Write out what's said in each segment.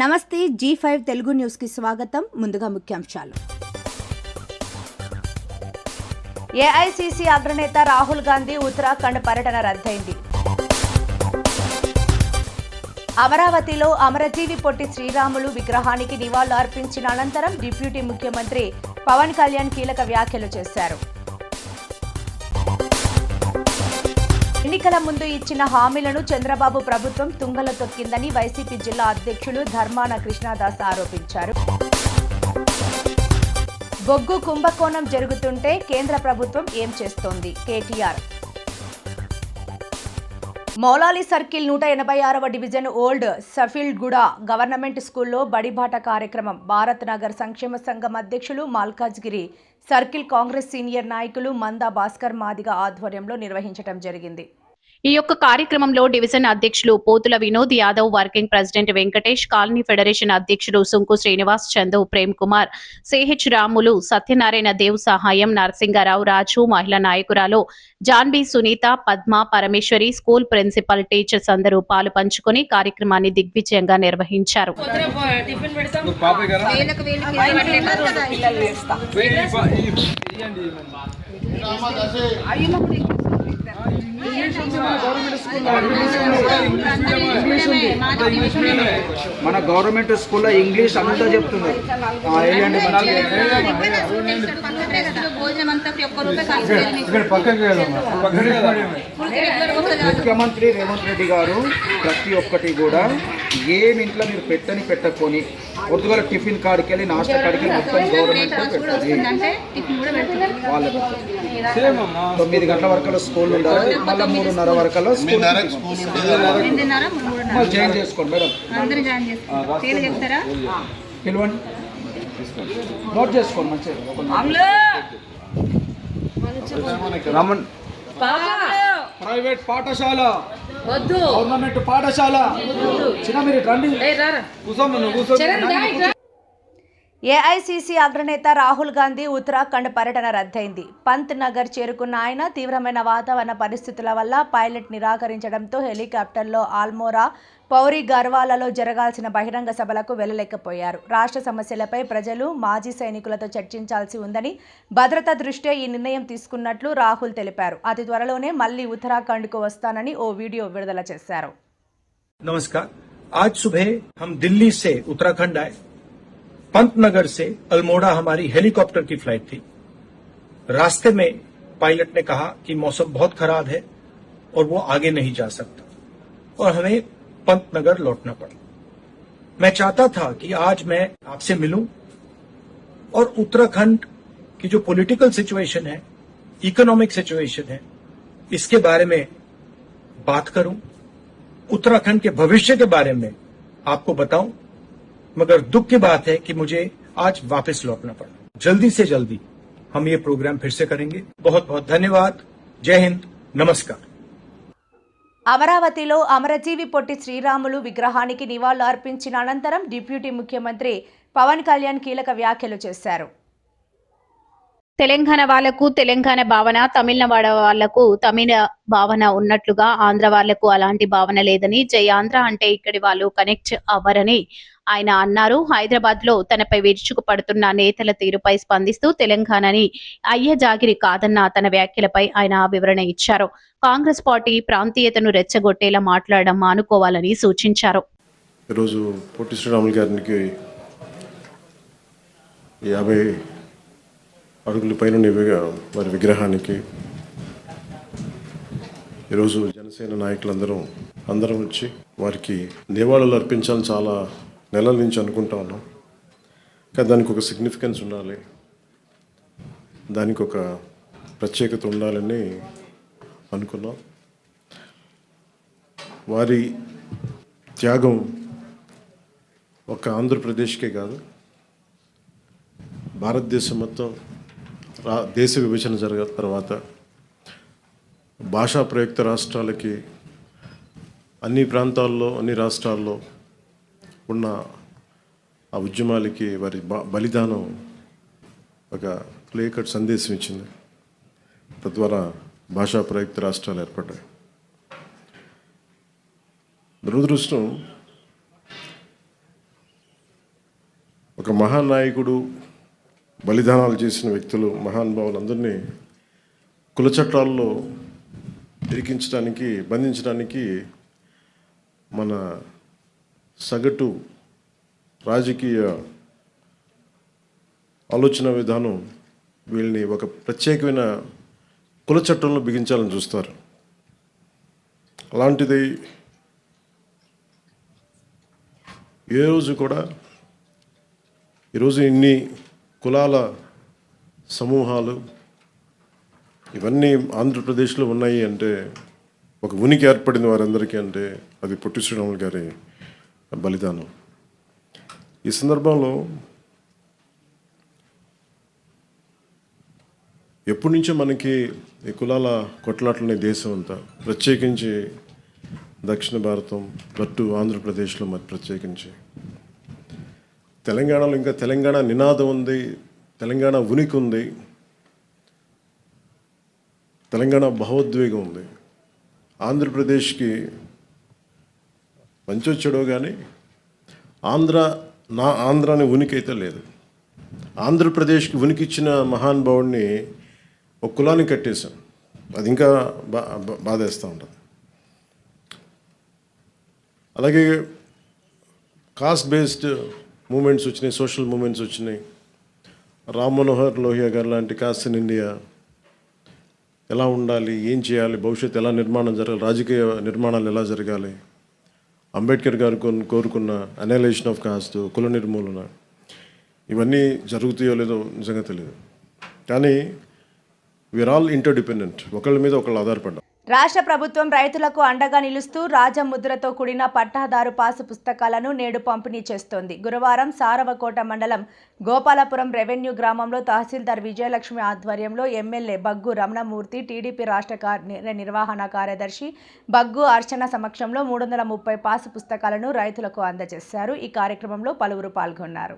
నమస్తే G5 Telugu news కి స్వాగతం. ముందుగా ముఖ్యాంశాలు. ఏఐసీసీ అగ్రనేత రాహుల్ గాంధీ ఉత్తరాఖండ్ పర్యటన రద్దయింది. అమరావతిలో అమరజీవి పొట్టి శ్రీరాములు విగ్రహానికి నివాళులు అర్పించిన అనంతరం డిప్యూటీ ముఖ్యమంత్రి పవన్ కళ్యాణ్ కీలక వ్యాఖ్యలు చేశారు. ఎన్నికల ముందు ఇచ్చిన హామీలను చంద్రబాబు ప్రభుత్వం తుంగలో తొక్కిందని వైసీపీ జిల్లా అధ్యక్షులు ధర్మాన కృష్ణదాస్ ఆరోపించారు. బొగ్గు కుంభకోణం జరుగుతుంటే కేంద్ర ప్రభుత్వం ఏం చేస్తోంది? కేటీఆర్. మౌలాలి సర్కిల్ 186వ డివిజన్ ఓల్డ్ సఫీల్డ్గూడ గవర్నమెంట్ స్కూల్లో బడిబాట కార్యక్రమం భారత్ నగర్ సంక్షేమ సంఘం అధ్యక్షులు మల్కాజ్గిరి సర్కిల్ కాంగ్రెస్ సీనియర్ నాయకులు మందా భాస్కర్ మాదిగ ఆధ్వర్యంలో నిర్వహించడం జరిగింది. ఈ యొక్క కార్యక్రమంలో డివిజన్ అధ్యక్షులు Pothula Vinod Yadav, working president Venkatesh, colony federation అధ్యక్షుడు సుంకు శ్రీనివాస్, చందు, ప్రేమ్ కుమార్, సిహెచ్ రాములు, సత్యనారాయణ దేవ్, సహాయం, నరసింగారావు, రాజు, మహిళా నాయకురాలు Janbee, Sunitha, Padma, Parameshwari, school principal, teachers అందరూ పాలు పంచుకొని కార్యక్రమాన్ని దిగ్విజయంగా నిర్వహించారు. మన గవర్నమెంట్ స్కూల్లో ఇంగ్లీష్ అంతా చెప్తున్నారు. ముఖ్యమంత్రి రేవంత్ రెడ్డి గారు ప్రతి ఒక్కటి కూడా ఏమి ఇంట్లో మీరు పెట్టకొని పొద్దుగల టిఫిన్ కాడికి వెళ్ళి నాస్టా కాడికి వెళ్ళి మొత్తం గవర్నమెంట్ పెట్టాలి. వాళ్ళకి 9 గంటల వరకు స్కూల్ ఉండాలి, మళ్ళీ 3:30 వరకు జాయిన్ చేసుకోండి మేడం. పిలవండి, నోట్ చేసుకోండి మంచిగా. రమణ్ ప్రైవేట్ పాఠశాల వద్దు, గవర్నమెంట్ పాఠశాల చిన్న మీరు రండి. ఏఐసీసీ అగ్రనేత రాహుల్ గాంధీ ఉత్తరాఖండ్ పర్యటన రద్దయింది. పంత్ నగర్ చేరుకున్న ఆయన తీవ్రమైన వాతావరణ పరిస్థితుల వల్ల పైలట్ నిరాకరించడంతో హెలికాప్టర్లో ఆల్మోరా, పౌరి గర్వాలలో జరగాల్సిన బహిరంగ సభలకు వెళ్లలేకపోయారు. రాష్ట్ర సమస్యలపై ప్రజలు, మాజీ సైనికులతో చర్చించాల్సి ఉందని భద్రత దృష్ట్యా ఈ నిర్ణయం తీసుకున్నట్లు రాహుల్ తెలిపారు. అతి త్వరలోనే మళ్లీ ఉత్తరాఖండ్కు వస్తానని ఓ వీడియో విడుదల చేశారు. नमस्कार, आज सुबह हम दिल्ली से उत्तराखंड आए। पंतनगर से अल्मोड़ा हमारी हेलीकॉप्टर की फ्लाइट थी। रास्ते में पायलट ने कहा कि मौसम बहुत खराब है और वो आगे नहीं जा सकता और हमें पंतनगर लौटना पड़ा। मैं चाहता था कि आज मैं आपसे मिलूं और उत्तराखंड की जो पॉलिटिकल सिचुएशन है, इकोनॉमिक सिचुएशन है, इसके बारे में बात करूं, उत्तराखंड के भविष्य के बारे में आपको बताऊं। मगर दुख की बात है कि मुझे आज वापस लौटना पड़ा। जल्दी से जल्दी हम ये प्रोग्राम फिर से करेंगे। बहुत बहुत धन्यवाद। जय हिंद, नमस्कार। అమరావతిలో అమరజీవి పొట్టి శ్రీరాములు విగ్రహానికి నివాళులు అర్పించిన అనంతరం డిప్యూటీ ముఖ్యమంత్రి పవన్ కళ్యాణ్ కీలక వ్యాఖ్యలు చేశారు. తెలంగాణ వాళ్లకు తెలంగాణ భావన, తమిళనాడు వాళ్లకు తమిళ భావన ఉన్నట్లుగా ఆంధ్ర వాళ్లకు అలాంటి భావన లేదని, జై ఆంధ్ర అంటే ఇక్కడి వాళ్ళు కనెక్ట్ అవ్వరని ఆయన అన్నారు. హైదరాబాద్ లో తనపై విరుచుకుపడుతున్న నేతల తీరుపై స్పందిస్తూ తెలంగాణని అయ్య జాగిరి కాదన్న తన వ్యాఖ్యలపై ఆయన వివరణ ఇచ్చారు. కాంగ్రెస్ పార్టీ ప్రాంతీయతను రెచ్చగొట్టేలా మాట్లాడడం మానుకోవాలని సూచించారు. ఈరోజు పొట్టి శ్రీరాములు గారికి 50 అడుగుల పైన వారి విగ్రహానికి ఈరోజు జనసేన నాయకులందరం వచ్చి వారికి నివాళులు అర్పించాలని చాలా నెలల నుంచి అనుకుంటా ఉన్నాం. కానీ దానికి ఒక సిగ్నిఫికెన్స్ ఉండాలి, దానికి ఒక ప్రత్యేకత ఉండాలని అనుకున్నాం. వారి త్యాగం ఒక ఆంధ్రప్రదేశ్కే కాదు, భారతదేశం మొత్తం దేశ విభజన జరిగిన తర్వాత భాషా ప్రయుక్త రాష్ట్రాలకి అన్ని ప్రాంతాల్లో, అన్ని రాష్ట్రాల్లో ఉన్న ఆ ఉద్యమాలకి వారి బలిదానం ఒక క్లియర్ కట్ సందేశం ఇచ్చింది. తద్వారా భాషా ప్రయుక్త రాష్ట్రాలు ఏర్పడ్డాయి. దురదృష్టం ఒక మహానాయకుడు, బలిదానాలు చేసిన వ్యక్తులు, మహానుభావులందరినీ కుల చట్టాల్లో ఇరికించడానికి, బంధించడానికి మన సగటు రాజకీయ ఆలోచన విధానం వీళ్ళని ఒక ప్రత్యేకమైన కుల చట్టంలో బిగించాలని చూస్తారు. అలాంటిది ఏ రోజు కూడా ఈరోజు ఇన్ని కులాల సమూహాలు ఇవన్నీ ఆంధ్రప్రదేశ్లో ఉన్నాయి అంటే, ఒక ఉనికి ఏర్పడింది వారందరికీ అంటే అది పొట్టి శ్రీరాములు గారి బలిదానం. ఈ సందర్భంలో ఎప్పటి నుంచో మనకి ఈ కులాల కొట్లాటలనే దేశం అంతా, ప్రత్యేకించి దక్షిణ భారతం, అటు ఆంధ్రప్రదేశ్లో మరి ప్రత్యేకించి తెలంగాణలో ఇంకా తెలంగాణ నినాదం ఉంది, తెలంగాణ ఉనికి ఉంది, తెలంగాణ భావోద్వేగం ఉంది. ఆంధ్రప్రదేశ్కి మంచి వచ్చాడో కానీ ఆంధ్ర అనే ఉనికి అయితే లేదు. ఆంధ్రప్రదేశ్కి ఉనికి ఇచ్చిన మహానుభావుడిని ఒక కులాన్ని కట్టేశాం. అది ఇంకా బాధేస్తూ ఉంటుంది. అలాగే కాస్ట్ బేస్డ్ మూమెంట్స్ వచ్చినాయి, సోషల్ మూమెంట్స్ వచ్చినాయి. రామ్ మనోహర్ లోహియా గారు లాంటి కాస్ట్ ఇన్ ఇండియా ఎలా ఉండాలి, ఏం చేయాలి, భవిష్యత్తు ఎలా నిర్మాణం జరగాలి, రాజకీయ నిర్మాణాలు ఎలా జరగాలి, అంబేద్కర్ గారు కోరుకున్న అనలైజేషన్ ఆఫ్ కాస్ట్, కుల నిర్మూలన, ఇవన్నీ జరుగుతాయో లేదో నిజంగా తెలియదు. కానీ వీఆర్ ఆల్ ఇంటర్డిపెండెంట్, ఒకళ్ళ మీద ఒకళ్ళు ఆధారపడ్డాం. రాష్ట్ర ప్రభుత్వం రైతులకు అండగా నిలుస్తూ రాజముద్రతో కూడిన పట్టాదారు పాసు పుస్తకాలను నేడు పంపిణీ చేస్తోంది. గురువారం సారవకోట మండలం గోపాలపురం రెవెన్యూ గ్రామంలో తహసీల్దార్ విజయలక్ష్మి ఆధ్వర్యంలో ఎమ్మెల్యే బగ్గు రమణమూర్తి, టీడీపీ రాష్ట్ర నిర్వహణ కార్యదర్శి బగ్గు అర్చన సమక్షంలో 330 పాసు పుస్తకాలను రైతులకు అందజేశారు. ఈ కార్యక్రమంలో పలువురు పాల్గొన్నారు.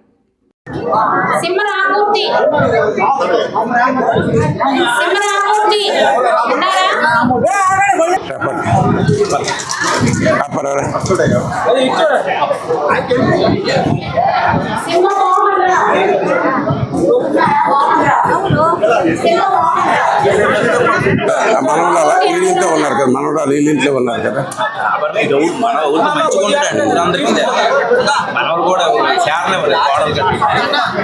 సింహరామూర్తి మనవరాలు వీళ్ళింట్లో ఉన్నారు కదా, మనవరాలు వీళ్ళింట్లో ఉన్నారు కదా.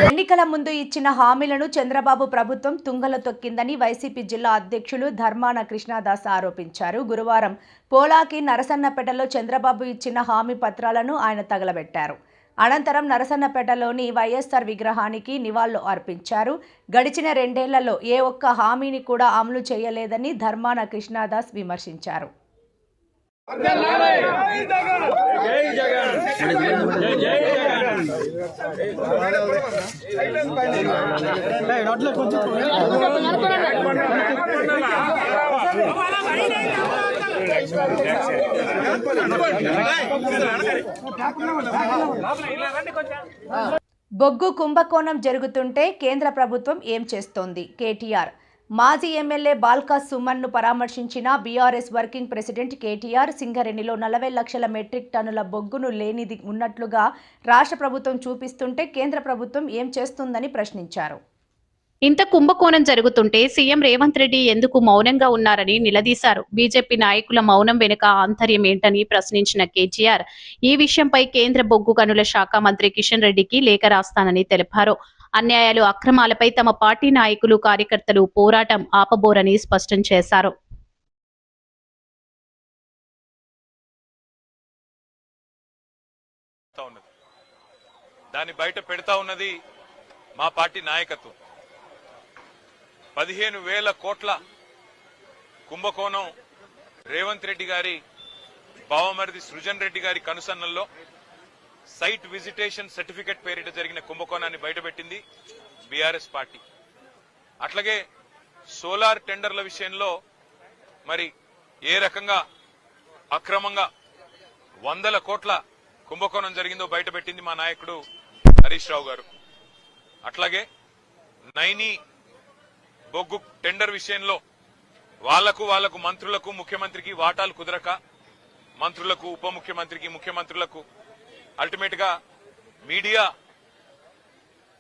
ఎన్నికల ముందు ఇచ్చిన హామీలను చంద్రబాబు ప్రభుత్వం తుంగలో తొక్కిందని వైసీపీ జిల్లా అధ్యక్షులు ధర్మాన కృష్ణదాస్ ఆరోపించారు. గురువారం పోలాకి నరసన్నపేటలో చంద్రబాబు ఇచ్చిన హామీ పత్రాలను ఆయన తగలబెట్టారు. అనంతరం నరసన్నపేటలోని వైఎస్ఆర్ విగ్రహానికి నివాళులు అర్పించారు. గడిచిన 2 ఏళ్లలో ఏ ఒక్క హామీని కూడా అమలు చేయలేదని ధర్మాన కృష్ణదాస్ విమర్శించారు. బొగ్గు కుంభకోణం జరుగుతుంటే కేంద్ర ప్రభుత్వం ఏం చేస్తోంది? కేటీఆర్. మాజీ ఎమ్మెల్యే బాల్కా సుమన్ను పరామర్శించిన బీఆర్ఎస్ వర్కింగ్ ప్రెసిడెంట్ కేటీఆర్ సింగరేణిలో 40 లక్షల మెట్రిక్ టన్నుల బొగ్గును లేనిది ఉన్నట్లుగా రాష్ట్ర ప్రభుత్వం చూపిస్తుంటే కేంద్ర ప్రభుత్వం ఏం చేస్తుందని ప్రశ్నించారు. ఇంత కుంభకోణం జరుగుతుంటే సీఎం రేవంత్ రెడ్డి ఎందుకు మౌనంగా ఉన్నారని నిలదీశారు. బీజేపీ నాయకుల మౌనం వెనుక ఆంతర్యం ఏంటని ప్రశ్నించిన కేటీఆర్ ఈ విషయంపై కేంద్ర బొగ్గు గనుల శాఖ మంత్రి కిషన్ రెడ్డికి లేఖ రాస్తానని తెలిపారు. అన్యాయాలు, అక్రమాలపై తమ పార్టీ నాయకులు, కార్యకర్తలు పోరాటం ఆపబోరని స్పష్టం చేశారు. దాన్ని బయట పెడతా ఉన్నది మా పార్టీ నాయకత్వం. 15,000 కోట్ల కుంభకోణం రేవంత్ రెడ్డి గారి బావమరిది సృజన్ రెడ్డి గారి కనుసన్నల్లో సైట్ విజిటేషన్ సర్టిఫికెట్ పేరిట జరిగిన కుంభకోణాన్ని బయటపెట్టింది బీఆర్ఎస్ పార్టీ. అట్లాగే సోలార్ టెండర్ల విషయంలో మరి ఏ రకంగా అక్రమంగా 100 కోట్ల కుంభకోణం జరిగిందో బయటపెట్టింది మా నాయకుడు హరీష్ రావు గారు. అట్లాగే నైని బొగ్గు టెండర్ విషయంలో వాళ్లకు మంత్రులకు, ముఖ్యమంత్రికి వాటాలు కుదరక మంత్రులకు, ఉప ముఖ్యమంత్రికి, ముఖ్యమంత్రులకు అల్టిమేట్ గా మీడియా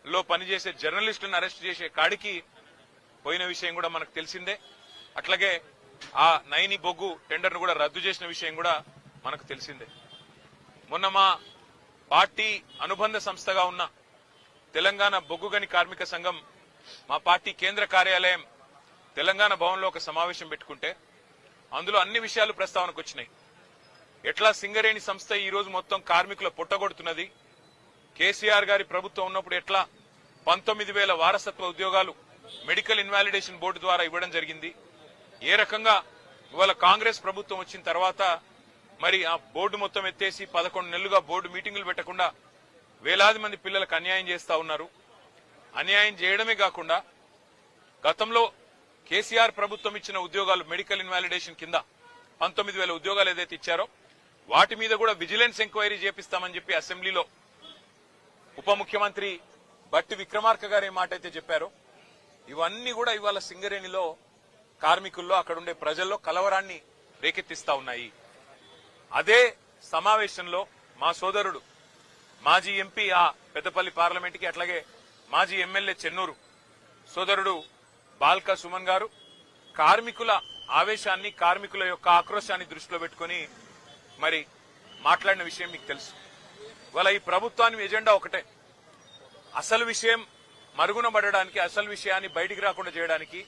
లో పనిచేసే జర్నలిస్టులను అరెస్ట్ చేసే కాడికి పోయిన విషయం కూడా మనకు తెలిసిందే. అట్లాగే ఆ నైని బొగ్గు టెండర్ను కూడా రద్దు చేసిన విషయం కూడా మనకు తెలిసిందే. మొన్న మా పార్టీ అనుబంధ సంస్థగా ఉన్న తెలంగాణ బొగ్గు గని కార్మిక సంఘం మా పార్టీ కేంద్ర కార్యాలయం తెలంగాణ భవన్లో ఒక సమావేశం పెట్టుకుంటే అందులో అన్ని విషయాలు ప్రస్తావనకు వచ్చినాయి. ఎట్లా సింగరేణి సంస్థ ఈ రోజు మొత్తం కార్మికుల పొట్టగొడుతున్నది, కేసీఆర్ గారి ప్రభుత్వం ఉన్నప్పుడు ఎట్లా 19,000 వారసత్వ ఉద్యోగాలు మెడికల్ ఇన్వాలిడేషన్ బోర్డు ద్వారా ఇవ్వడం జరిగింది, ఏ రకంగా ఇవాళ కాంగ్రెస్ ప్రభుత్వం వచ్చిన తర్వాత మరి ఆ బోర్డు మొత్తం ఎత్తేసి 11 నెలలుగా బోర్డు మీటింగులు పెట్టకుండా వేలాది మంది పిల్లలకు అన్యాయం చేస్తా ఉన్నారు. అన్యాయం చేయడమే కాకుండా గతంలో కేసీఆర్ ప్రభుత్వం ఇచ్చిన ఉద్యోగాలు మెడికల్ ఇన్వాలిడేషన్ కింద 19,000 ఉద్యోగాలు ఏదైతే ఇచ్చారో వాటి మీద కూడా విజిలెన్స్ ఎంక్వైరీ చేపిస్తామని చెప్పి అసెంబ్లీలో ఉప ముఖ్యమంత్రి బట్టి విక్రమార్క గారు ఏ మాట అయితే చెప్పారో ఇవన్నీ కూడా ఇవాళ సింగరేణిలో కార్మికుల్లో అక్కడుండే ప్రజల్లో కలవరాన్ని రేకెత్తిస్తా ఉన్నాయి. అదే సమావేశంలో మా సోదరుడు మాజీ ఎంపీ ఆ పెద్దపల్లి పార్లమెంట్ కి అట్లాగే మాజీ ఎమ్మెల్యే చెన్నూరు సోదరుడు బాల్కా సుమన్ గారు కార్మికుల ఆవేశాన్ని కార్మికుల యొక్క ఆక్రోశాన్ని దృష్టిలో పెట్టుకుని మరి మాట్లాడిన విషయం మీకు తెలుసు. ఇవాళ ఈ ప్రభుత్వాన్ని ఎజెండా ఒకటే, అసలు విషయం మరుగున పడడానికి, అసలు విషయాన్ని బయటికి రాకుండా చేయడానికి,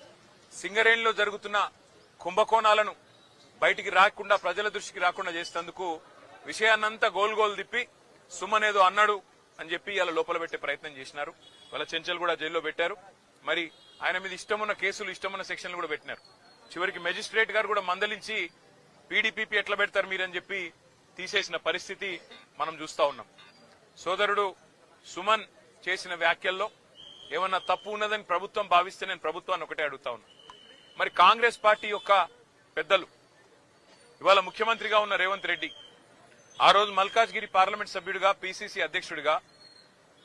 సింగరేణిలో జరుగుతున్న కుంభకోణాలను బయటికి రాకుండా ప్రజల దృష్టికి రాకుండా చేసేందుకు విషయాన్నంతా గోల్ తిప్పి సుమన్ ఏదో అన్నాడు అని చెప్పి ఇలా లోపల పెట్టే ప్రయత్నం చేసినారు. వాళ్ళ చెంచల్ కూడా జైల్లో పెట్టారు. మరి ఆయన మీద ఇష్టమున్న కేసులు ఇష్టమున్న సెక్షన్లు కూడా పెట్టినారు. చివరికి మెజిస్ట్రేట్ గారు కూడా మందలించి పీడీపీపీ ఎట్లా పెడతారు మీరని చెప్పి తీసేసిన పరిస్థితి మనం చూస్తా ఉన్నాం. సోదరుడు సుమన్ చేసిన వ్యాఖ్యల్లో ఏమన్నా తప్పు ఉన్నదని ప్రభుత్వం భావిస్తే నేను ప్రభుత్వాన్ని ఒకటే అడుగుతా ఉన్నా. మరి కాంగ్రెస్ పార్టీ యొక్క పెద్దలు ఇవాళ ముఖ్యమంత్రిగా ఉన్న రేవంత్ రెడ్డి ఆ రోజు మల్కాజ్గిరి పార్లమెంట్ సభ్యుడిగా పీసీసీ అధ్యక్షుడిగా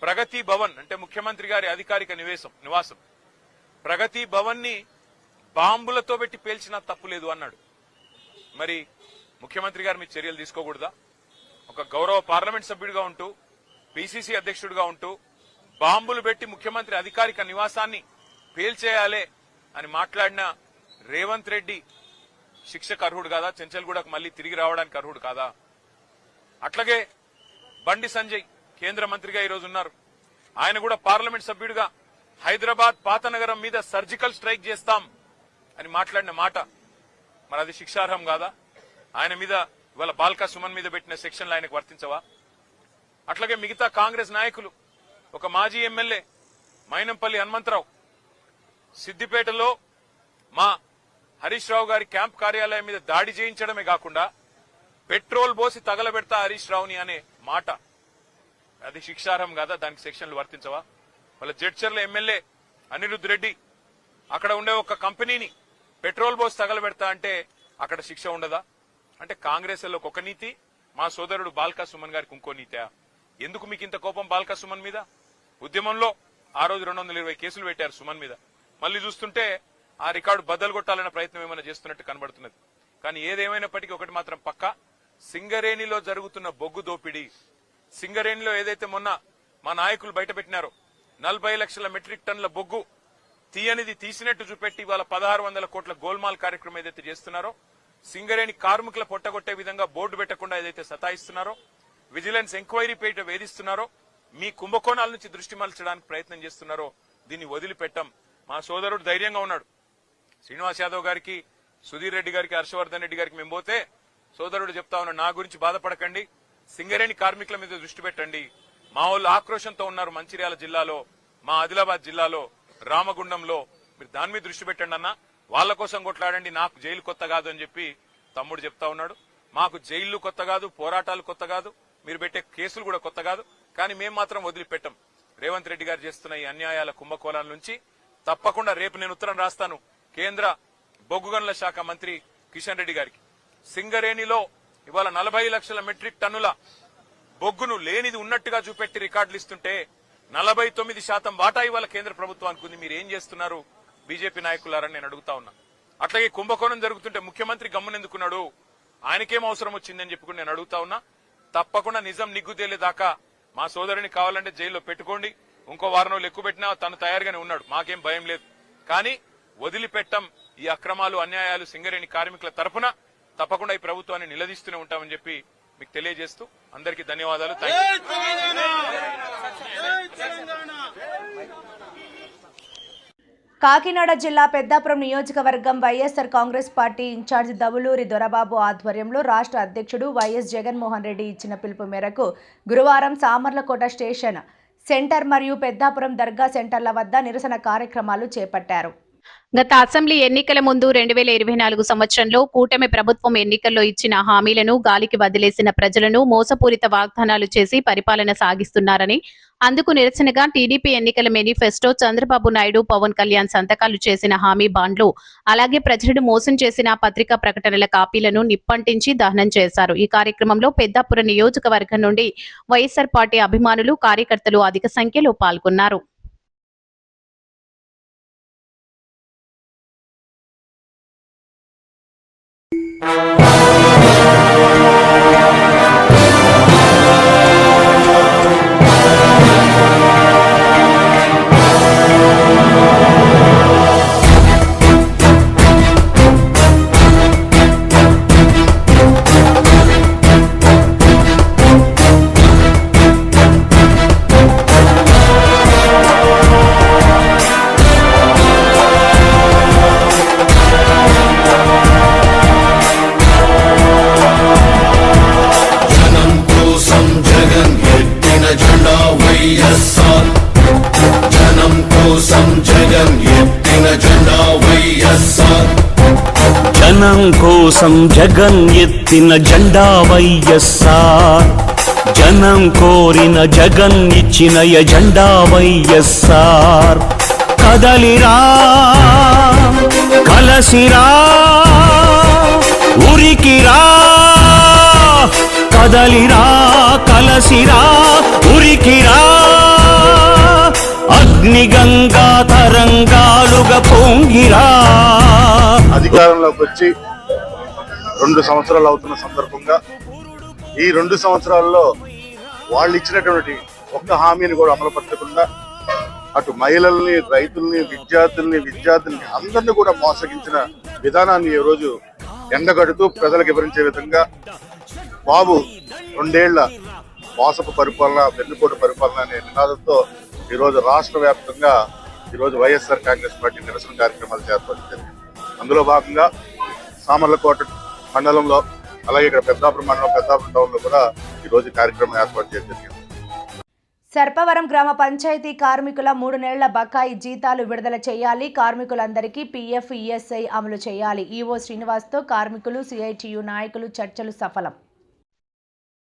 ప్రగతి భవన్ అంటే ముఖ్యమంత్రి గారి అధికారిక నివాసం ప్రగతి భవన్ ని బాంబులతో పెట్టి పేల్చినా తప్పులేదు అన్నాడు. మరి ముఖ్యమంత్రి గారు మీ చర్యలు తీసుకోకూడదా? ఒక గౌరవ పార్లమెంట్ సభ్యుడిగా ఉంటూ పీసీసీ అధ్యక్షుడిగా ఉంటూ బాంబులు పెట్టి ముఖ్యమంత్రి అధికారిక నివాసాన్ని పేల్చేయాలే అని మాట్లాడిన రేవంత్ రెడ్డి శిక్షకు అర్హుడు కాదా? చెంచల్గూడకు మళ్లీ తిరిగి రావడానికి అర్హుడు కాదా? అట్లాగే బండి సంజయ్ కేంద్ర మంత్రిగా ఈరోజు ఉన్నారు. ఆయన కూడా పార్లమెంట్ సభ్యుడిగా హైదరాబాద్ పాతనగరం మీద సర్జికల్ స్ట్రైక్ చేస్తాం అని మాట్లాడిన మాట మరి అది శిక్షార్హం కాదా? ఆయన మీద ఇవాళ బాల్కా సుమన్ మీద పెట్టిన సెక్షన్లు ఆయనకు వర్తించవా? అట్లాగే మిగతా కాంగ్రెస్ నాయకులు ఒక మాజీ ఎమ్మెల్యే మైనంపల్లి హనుమంతరావు సిద్దిపేటలో మా హరీష్ రావు గారి క్యాంప్ కార్యాలయం మీద దాడి చేయించడమే కాకుండా పెట్రోల్ పోసి తగలబెడతా హరీష్ రావుని అనే మాట అది శిక్షార్హం కాదా? దానికి సెక్షన్లు వర్తించవా? వాళ్ళ జడ్చర్ల ఎమ్మెల్యే అనిరుద్ రెడ్డి అక్కడ ఉండే ఒక కంపెనీని పెట్రోల్ పోసి తగలబెడతా అంటే అక్కడ శిక్ష ఉండదా? అంటే కాంగ్రెస్ లో ఒక నీతి, మా సోదరుడు బాల్కా సుమన్ గారికి ఇంకో నీతా? ఎందుకు మీకు ఇంత కోపం బాల్కా సుమన్ మీద? ఉద్యమంలో ఆ రోజు 220 కేసులు పెట్టారు సుమన్ మీద. మళ్లీ చూస్తుంటే ఆ రికార్డు బద్దలు కొట్టాలనే ప్రయత్నం ఏమైనా చేస్తున్నట్టు కనబడుతున్నది. కానీ ఏదేమైనప్పటికీ ఒకటి మాత్రం పక్కా, సింగరేణిలో జరుగుతున్న బొగ్గు దోపిడీ, సింగరేణిలో ఏదైతే మొన్న మా నాయకులు బయట పెట్టినారో 40 లక్షల మెట్రిక్ టన్నుల బొగ్గు తీయనిది తీసినట్టు చూపెట్టి ఇవాళ 1600 కోట్ల గోల్మాల్ కార్యక్రమం ఏదైతే చేస్తున్నారో, సింగరేణి కార్మికుల పొట్టగొట్టే విధంగా బోర్డు పెట్టకుండా ఏదైతే సతాయిస్తున్నారో, విజిలెన్స్ ఎంక్వైరీ పేట వేధిస్తున్నారో, మీ కుంభకోణాల నుంచి దృష్టి మళ్చడానికి ప్రయత్నం చేస్తున్నారో దీన్ని వదిలిపెట్టం. మా సోదరుడు ధైర్యంగా ఉన్నాడు. శ్రీనివాస్ యాదవ్ గారికి, సుధీర్ రెడ్డి గారికి, హర్షవర్ధన్ రెడ్డి గారికి మేము పోతే సోదరుడు చెప్తా ఉన్నాడు, నా గురించి బాధపడకండి, సింగరేణి కార్మికుల మీద దృష్టి పెట్టండి. మా వాళ్ళు ఆక్రోశంతో ఉన్నారు మంచిర్యాల జిల్లాలో, మా ఆదిలాబాద్ జిల్లాలో, రామగుండంలో, మీరు దాని మీద దృష్టి పెట్టండి అన్న, వాళ్ల కోసం కొట్లాడండి, నాకు జైలు కొత్త కాదు అని చెప్పి తమ్ముడు చెప్తా ఉన్నాడు. మాకు జైళ్లు కొత్త కాదు, పోరాటాలు కొత్త కాదు, మీరు పెట్టే కేసులు కూడా కొత్త కాదు. కానీ మేము మాత్రం వదిలిపెట్టాం. రేవంత్ రెడ్డి గారు చేస్తున్న ఈ అన్యాయాల కుంభకోణాల నుంచి తప్పకుండా రేపు నేను ఉత్తరం రాస్తాను కేంద్ర బొగ్గు గనుల శాఖ మంత్రి కిషన్ రెడ్డి గారికి. సింగరేణిలో ఇవాళ 40 లక్షల మెట్రిక్ టన్నుల బొగ్గును లేనిది ఉన్నట్టుగా చూపెట్టి రికార్డులు ఇస్తుంటే 49% వాటా ఇవాళ కేంద్ర ప్రభుత్వానికి ఉంది. మీరు ఏం చేస్తున్నారు బీజేపీ నాయకులారని నేను అడుగుతా ఉన్నా. అట్లాగే కుంభకోణం జరుగుతుంటే ముఖ్యమంత్రి గమ్మునెందుకున్నాడు, ఆయనకేం అవసరం వచ్చిందని చెప్పుకుని నేను అడుగుతా ఉన్నా. తప్పకుండా నిజం నిగ్గు తేలేదాకా మా సోదరుని కావాలంటే జైల్లో పెట్టుకోండి, ఇంకో వారం రోజులు ఎక్కువ పెట్టినా తను తయారుగానే ఉన్నాడు, మాకేం భయం లేదు. కానీ వదిలిపెట్టం. ఈ అక్రమాలు, అన్యాయాలు సింగరేణి కార్మికుల తరపున తప్పకుండా ఈ ప్రభుత్వాన్ని నిలదీస్తూనే ఉంటామని చెప్పి మీకు తెలియజేస్తూ అందరికీ ధన్యవాదాలు. కాకినాడ జిల్లా పెద్దాపురం నియోజకవర్గం వైఎస్ఆర్ కాంగ్రెస్ పార్టీ ఇన్ఛార్జి దవులూరి దొరబాబు ఆధ్వర్యంలో రాష్ట్ర అధ్యక్షుడు వైఎస్ జగన్మోహన్ రెడ్డి ఇచ్చిన పిలుపు మేరకు గురువారం సామర్లకోట స్టేషన్ సెంటర్ మరియు పెద్దాపురం దర్గా సెంటర్ల వద్ద నిరసన కార్యక్రమాలు చేపట్టారు. గత అసెంబ్లీ ఎన్నికల ముందు 2024 సంవత్సరంలో కూటమి ప్రభుత్వం ఎన్నికల్లో ఇచ్చిన హామీలను గాలికి వదిలేసిన ప్రజలను మోసపూరిత వాగ్దానాలు చేసి పరిపాలన సాగిస్తున్నారని, అందుకు నిరసనగా టీడీపీ ఎన్నికల మేనిఫెస్టో, చంద్రబాబు నాయుడు, పవన్ కళ్యాణ్ సంతకాలు చేసిన హామీ బాండ్లు, అలాగే ప్రజలను మోసం చేసిన పత్రికా ప్రకటనల కాపీలను నిప్పంటించి దహనం చేశారు. ఈ కార్యక్రమంలో పెద్దాపురం నియోజకవర్గం నుండి వైఎస్ఆర్ పార్టీ అభిమానులు, కార్యకర్తలు అధిక సంఖ్యలో పాల్గొన్నారు. జనం కోసం జగన్ ఎత్తిన జెండా వైఎస్ఆర్, జనం కోరిన జగన్ ఇచ్చిన ఎజెండా వైఎస్ఆర్. కదలిరా కలసిరా ఉరికిరా, కదలిరా కలసిరా ఉరికిరా, అగ్నిగంగా తరంగాలుగా పొంగిరా. అధికారంలోకి వచ్చి 2 సంవత్సరాలు అవుతున్న సందర్భంగా ఈ 2 సంవత్సరాల్లో వాళ్ళు ఇచ్చినటువంటి ఒక్క హామీని కూడా అమలుపరచకుండా అటు మహిళల్ని, రైతుల్ని, విద్యార్థుల్ని అందరినీ కూడా మోసగించిన విధానాన్ని ఈ రోజు ఎండగడుతూ ప్రజలకు వివరించే విధంగా బాబు 2 ఏళ్ల మోసపు పరిపాలన, వెన్నుపోటు పరిపాలన అనే నినాదంతో ఈరోజు రాష్ట్ర వ్యాప్తంగా ఈరోజు వైఎస్ఆర్ కాంగ్రెస్ పార్టీ నిరసన కార్యక్రమాలు చేపట్టడం జరిగింది. అందులో భాగంగా సామర్లకోట మండలంలో, అలాగే ఇక్కడ పెద్దాపురం మండలం, పెద్దాపురం టౌన్ లో కూడా ఈరోజు కార్యక్రమం ఏర్పాటు చేయడం జరిగింది. సర్పవరం గ్రామ పంచాయతీ కార్మికుల 3 నెలల బకాయి జీతాలు విడుదల చేయాలి. కార్మికులందరికీ పీఎఫ్, ఈఎస్ఐ అమలు చేయాలి. ఈవో శ్రీనివాస్తో కార్మికులు, సిఐటియు నాయకులు చర్చలు సఫలం.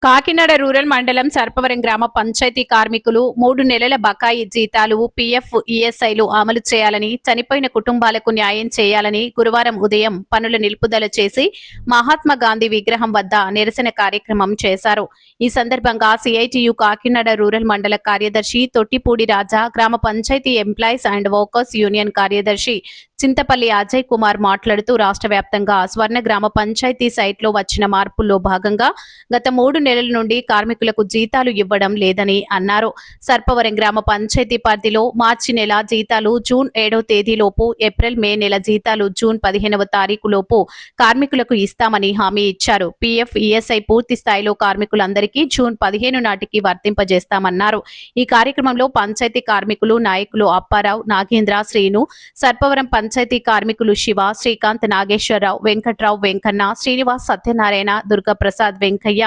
కాకినాడ రూరల్ మండలం సర్పవరం గ్రామ పంచాయతీ కార్మికులు 3 నెలల బకాయి జీతాలు, పీఎఫ్, ఈఎస్ఐలు అమలు చేయాలని, చనిపోయిన కుటుంబాలకు న్యాయం చేయాలని గురువారం ఉదయం పనుల నిలుపుదల చేసి మహాత్మా గాంధీ విగ్రహం వద్ద నిరసన కార్యక్రమం చేశారు. ఈ సందర్భంగా సిఐటియు కాకినాడ రూరల్ మండల కార్యదర్శి తొట్టిపూడి రాజా, గ్రామ panchayat employees and workers union కార్యదర్శి చింతపల్లి అజయ్ కుమార్ మాట్లాడుతూ రాష్ట్ర వ్యాప్తంగా స్వర్ణ గ్రామ పంచాయతీ సైట్లో వచ్చిన మార్పుల్లో భాగంగా గత 3 నెలల నుండి కార్మికులకు జీతాలు ఇవ్వడం లేదని అన్నారు. సర్పవరం గ్రామ పంచాయతీ పరిధిలో మార్చి నెల జీతాలు జూన్ 7వ తేదీలోపు, ఏప్రిల్, మే నెల జీతాలు జూన్ 15వ తారీఖులోపు కార్మికులకు ఇస్తామని హామీ ఇచ్చారు. పీఎఫ్, ఈఎస్ఐ పూర్తి స్థాయిలో కార్మికులందరికీ జూన్ 15 నాటికి వర్తింపజేస్తామన్నారు. ఈ కార్యక్రమంలో పంచాయతీ కార్మికులు నాయకులు అప్పారావు, నాగేంద్ర, శ్రీను, సర్పవరం పంచాయతీ కార్మికులు శివ, శ్రీకాంత్, నాగేశ్వరరావు, వెంకట్రావు, వెంకన్న, శ్రీనివాస్, సత్యనారాయణ, దుర్గాప్రసాద్, వెంకయ్య,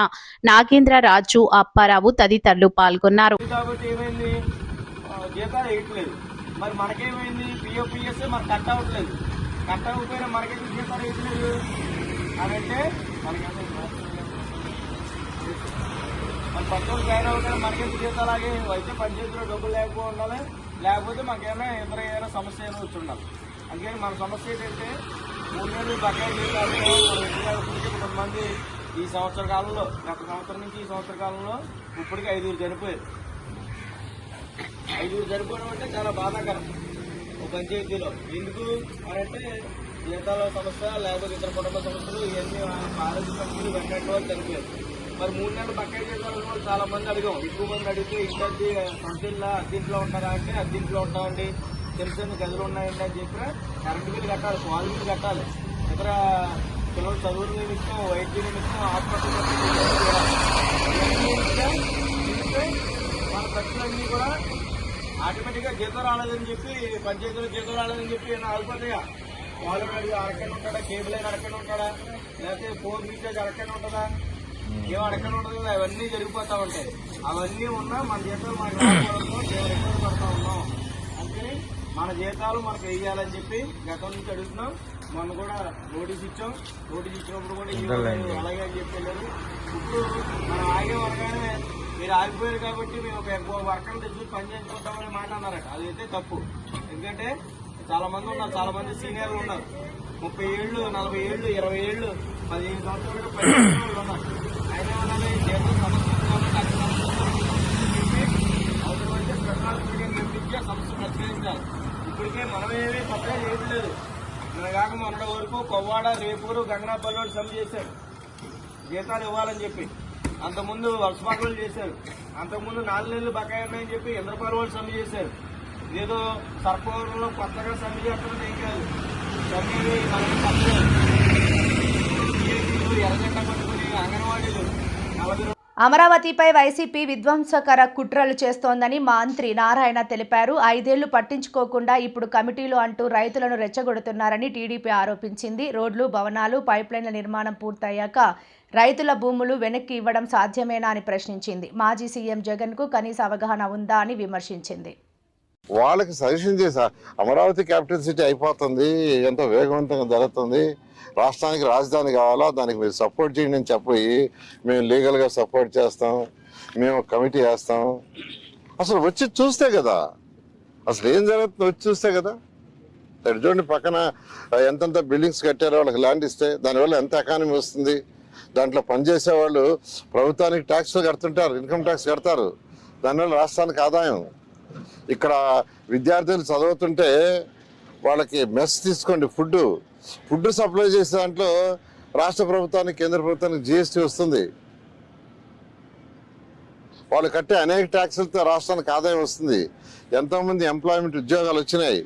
నాగేంద్ర, రాజు, అప్పారావు తదితరులు పాల్గొన్నారు. మరి మనకేమైంది? పిఎఫ్, ఈఎస్ఐ మరి కట్ అవ్వట్లేదు. కట్ అవ్వకపోయినా మనకేం జీతాలు వేయట్లేదు అని అంటే మన పట్టుకోలు జాయిన్ అవ్వగానే మనకేం జీతాలు అలాగే అయితే పంచాయతీలో డబ్బులు లేకపోతే ఉండాలి, లేకపోతే మాకేమైనా ఏదైనా సమస్య ఏమైనా వచ్చి ఉండాలి. అందుకని మన సమస్య ఏంటంటే 3 నెలలు బకాయి జీతాలు కొంతమంది ఈ సంవత్సర కాలంలో, గత సంవత్సరం నుంచి ఈ సంవత్సర కాలంలో ఇప్పటికీ 5 చనిపోయారు. 5 చనిపోవడం అంటే చాలా బాధాకరం ఒక పంచాయతీలో. ఎందుకు అని అంటే జీతాల సమస్య, లేకపోతే ఇతర కుటుంబ సమస్యలు, ఇవన్నీ ఆరోగ్య సమస్యలు వెంటనే వాళ్ళు చనిపోయారు. మరి 3 నెలలు బకాయి చేయాలని కూడా చాలా మంది అడిగాం. ఎక్కువ మంది అడిగితే ఇంటి సొంతిల్లా అద్దెంట్లో ఉంటారా అంటే అద్దెంట్లో ఉంటామండి, తెలిసిన గదులు ఉన్నాయండి అని చెప్పిన కరెంటు బిల్లు కట్టాలి, పాలు బిల్లు కట్టాలి, ఇతర పిల్లలు చదువుల నిమిత్తం, వైద్య నిమిత్తం, హాస్పిటల్ మన ఖర్చులన్నీ కూడా ఆటోమేటిక్గా జీతం రాలేదని చెప్పి పంచాయతీలో జీతం రాలేదని చెప్పి ఆగిపోతాయా? వాళ్ళు అడగని ఉంటాడా, కేబుల్ అయినా అడగని ఉంటాడా, లేకపోతే ఫోన్ రీఛార్జ్ అడగని ఉంటుందా, ఏం అడగని ఉంటుంది కదా, అవన్నీ జరిగిపోతా ఉంటాయి. అవన్నీ ఉన్నా మన జీతాలు మనకు రాకపోవడంతో మేము ఇబ్బంది పడతా ఉన్నాం. అందుకని మన జీతాలు మనకు వేయాలని చెప్పి గతం నుంచి అడుగుతున్నాం. మొన్న కూడా నోటీస్ ఇచ్చాం. నోటీస్ ఇచ్చినప్పుడు కూడా అలాగే అని చెప్పి వెళ్ళారు. ఇప్పుడు మనం ఆగే వర్గానే మీరు ఆగిపోయారు కాబట్టి మేము ఒక వర్కర్ని తెచ్చి పని చేసుకుంటామని మాట అన్నారట. అదైతే తప్పు. ఎందుకంటే చాలా మంది ఉన్నారు, చాలా మంది సీనియర్లు ఉన్నారు, 30 ఏళ్ళు, 40 ఏళ్ళు, 20 ఏళ్ళు, 15 సంవత్సరాలు, 10 సంవత్సరాలు ఉన్నారు. అయినా ఉండాలి జీతం సమస్య అవసరమైతే స్పెషల్ మీడియం పంపించి ఆ సమస్య పరిష్కరించాలి. ఇప్పటికే మనమేమీ కొత్తగా చేయట్లేదు. మన కాక మొన్నటి వరకు కొవ్వాడ, రేపూరు, గంగనాపల్లి సమ్మె చేశారు జీతాలు ఇవ్వాలని చెప్పి. అంతకుముందు వర్షపాకులు చేశారు. అంతకుముందు 4 నెలలు బకాయి ఉన్నాయని చెప్పి ఇంద్రపాల వాళ్ళు సమ్మె చేశారు. ఏదో సర్పవరంలో కొత్తగా సమ్మె చేస్తున్నది ఏం కాదు. సమ్మె ఎర్రజెండ పట్టుకుని అంగన్వాడీలు 40 అమరావతిపై వైసీపీ విధ్వంసకర కుట్రలు చేస్తోందని మంత్రి నారాయణ తెలిపారు. 5 ఏళ్లు పట్టించుకోకుండా ఇప్పుడు కమిటీలు అంటూ రైతులను రెచ్చగొడుతున్నారని టీడీపీ ఆరోపించింది. రోడ్లు, భవనాలు, పైప్లైన్ల నిర్మాణం పూర్తయ్యాక రైతుల భూములు వెనక్కి ఇవ్వడం సాధ్యమేనా అని ప్రశ్నించింది. మాజీ సీఎం జగన్ కు కనీస అవగాహన ఉందా అని విమర్శించింది. వాళ్ళకి సజెషన్ చేశా, అమరావతి క్యాపిటల్ సిటీ అయిపోతుంది, ఎంతో వేగవంతంగా జరుగుతుంది, రాష్ట్రానికి రాజధాని కావాలా, దానికి మీరు సపోర్ట్ చేయండి అని చెప్పి మేము లీగల్గా సపోర్ట్ చేస్తాం, మేము కమిటీ వేస్తాం. అసలు వచ్చి చూస్తే కదా అసలు ఏం జరుగుతుందో వచ్చి చూస్తే కదా. చూడండి పక్కన ఎంతెంత బిల్డింగ్స్ కట్టారో వాళ్ళకి ల్యాండ్ ఇస్తే దానివల్ల ఎంత ఎకానమీ వస్తుంది. దాంట్లో పనిచేసే వాళ్ళు ప్రభుత్వానికి ట్యాక్స్ కడుతుంటారు, ఇన్కమ్ ట్యాక్స్ కడతారు, దానివల్ల రాష్ట్రానికి ఆదాయం. ఇక్కడ విద్యార్థులు చదువుతుంటే వాళ్ళకి మెస్ తీసుకోండి, ఫుడ్ సప్లై చేసే దాంట్లో రాష్ట్ర ప్రభుత్వానికి, కేంద్ర ప్రభుత్వానికి జిఎస్టీ వస్తుంది. వాళ్ళు కట్టే అనేక ట్యాక్సులతో రాష్ట్రానికి ఆదాయం వస్తుంది. ఎంతోమంది ఎంప్లాయ్మెంట్ ఉద్యోగాలు వచ్చినాయి.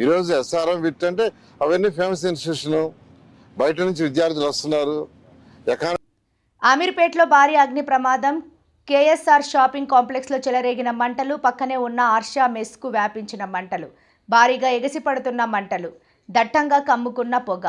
ఈరోజు ఎస్ఆర్ఎం విట్ అంటే అవన్నీ ఫేమస్ ఇన్స్టిట్యూషన్, బయట నుంచి విద్యార్థులు వస్తున్నారు. అమీర్పేటలో భారీ అగ్ని ప్రమాదం. కేఎస్ఆర్ షాపింగ్ కాంప్లెక్స్లో చెలరేగిన మంటలు, పక్కనే ఉన్న ఆర్షా మెస్కు వ్యాపించిన మంటలు, భారీగా ఎగసిపడుతున్న మంటలు, దట్టంగా కమ్ముకున్న పొగ.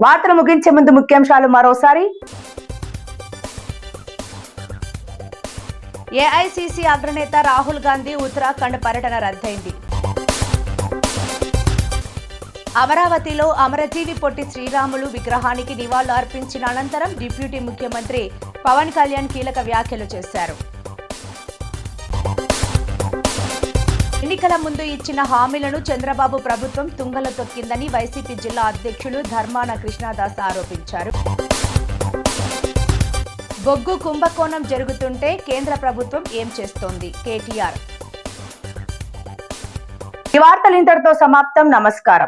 వార్తలు ముగించే ముందు ముఖ్యాంశాలు మరోసారి. ఏఐసీసీ అగ్రనేత రాహుల్ గాంధీ ఉత్తరాఖండ్ పర్యటన రద్దయింది. అమరావతిలో అమరజీవి పొట్టి శ్రీరాములు విగ్రహానికి నివాళులు అర్పించిన అనంతరం డిప్యూటీ ముఖ్యమంత్రి పవన్ కళ్యాణ్ కీలక వ్యాఖ్యలు చేశారు. ఎన్నికల ముందు ఇచ్చిన హామీలను చంద్రబాబు ప్రభుత్వం తుంగలో తొక్కిందని వైసీపీ జిల్లా అధ్యక్షులు ధర్మాన కృష్ణదాస్ ఆరోపించారు. బొగ్గు కుంభకోణం జరుగుతుంటే కేంద్ర ప్రభుత్వం ఏం చేస్తోంది? కేటీఆర్. ఈ వార్తలు ఇంతటితో సమాప్తం. నమస్కారం.